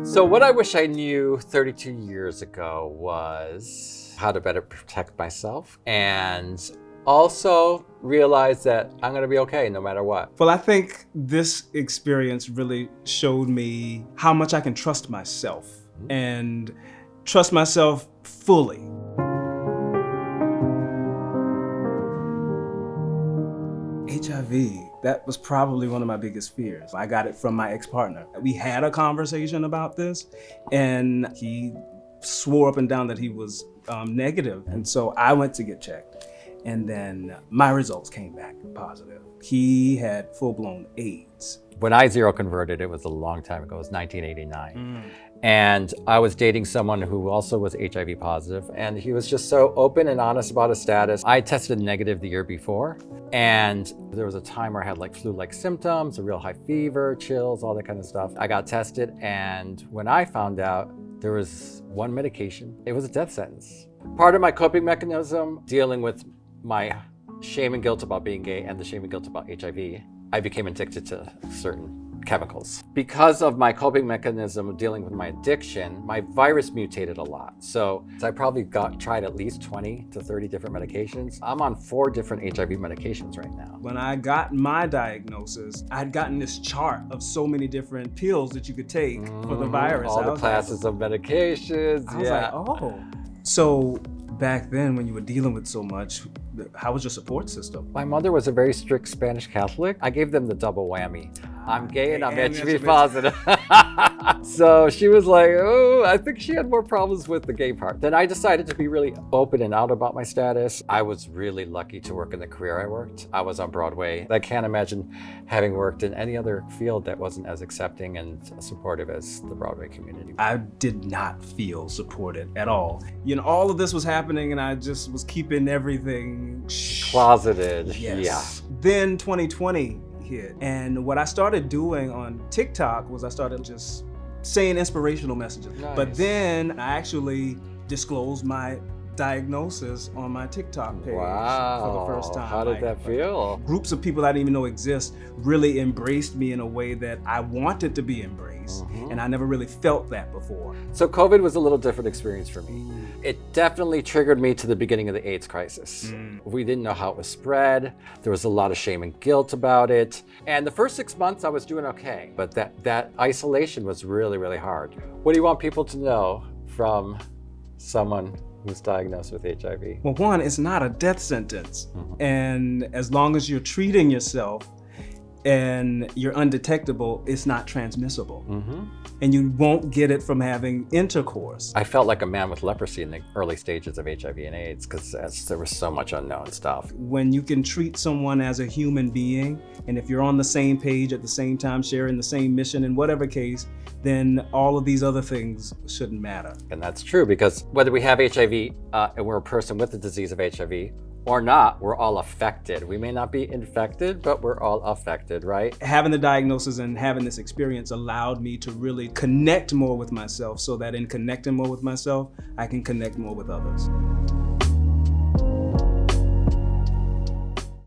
So what I wish I knew 32 years ago was how to better protect myself and also realize that I'm gonna be okay no matter what. Well, I think this experience really showed me how much I can trust myself and trust myself fully. HIV, that was probably one of my biggest fears. I got it from my ex-partner. We had a conversation about this and he swore up and down that he was negative. And so I went to get checked and then my results came back positive. He had full-blown AIDS. When I zero converted, it was a long time ago, it was 1989. And I was dating someone who also was HIV positive, and he was just so open and honest about his status. I tested negative the year before, and there was a time where I had like flu-like symptoms, a real high fever, chills, all that kind of stuff. I got tested, and when I found out there was one medication, it was a death sentence. Part of my coping mechanism, dealing with my shame and guilt about being gay and the shame and guilt about HIV, I became addicted to certain chemicals. Because of my coping mechanism of dealing with my addiction, my virus mutated a lot. So I probably tried at least 20 to 30 different medications. I'm on 4 different HIV medications right now. When I got my diagnosis, I'd gotten this chart of so many different pills that you could take for the virus. All the classes of medications. I was like, oh. So back then when you were dealing with so much, how was your support system? My mother was a very strict Spanish Catholic. I gave them the double whammy. I'm gay and I'm HIV positive. So she was like, oh, I think she had more problems with the gay part. Then I decided to be really open and out about my status. I was really lucky to work in the career I worked. I was on Broadway. I can't imagine having worked in any other field that wasn't as accepting and supportive as the Broadway community. I did not feel supported at all. You know, all of this was happening and I just was keeping everything closeted. Yes. Yeah. Then 2020 hit. And what I started doing on TikTok was I started just saying inspirational messages. Nice. But then I actually disclosed my diagnosis on my TikTok page for the first time. How did that feel? Groups of people I didn't even know exist really embraced me in a way that I wanted to be embraced. And I never really felt that before. So COVID was a little different experience for me. It definitely triggered me to the beginning of the AIDS crisis. We didn't know how it was spread. There was a lot of shame and guilt about it. And the first 6 months I was doing okay, but that isolation was really, really hard. What do you want people to know from someone who's diagnosed with HIV? Well, one, it's not a death sentence. And as long as you're treating yourself and you're undetectable, it's not transmissible. And you won't get it from having intercourse. I felt like a man with leprosy in the early stages of HIV and AIDS because there was so much unknown stuff. When you can treat someone as a human being, and if you're on the same page at the same time, sharing the same mission in whatever case, then all of these other things shouldn't matter. And that's true because whether we have HIV and we're a person with the disease of HIV, or not, we're all affected. We may not be infected, but we're all affected, right? Having the diagnosis and having this experience allowed me to really connect more with myself so that in connecting more with myself, I can connect more with others.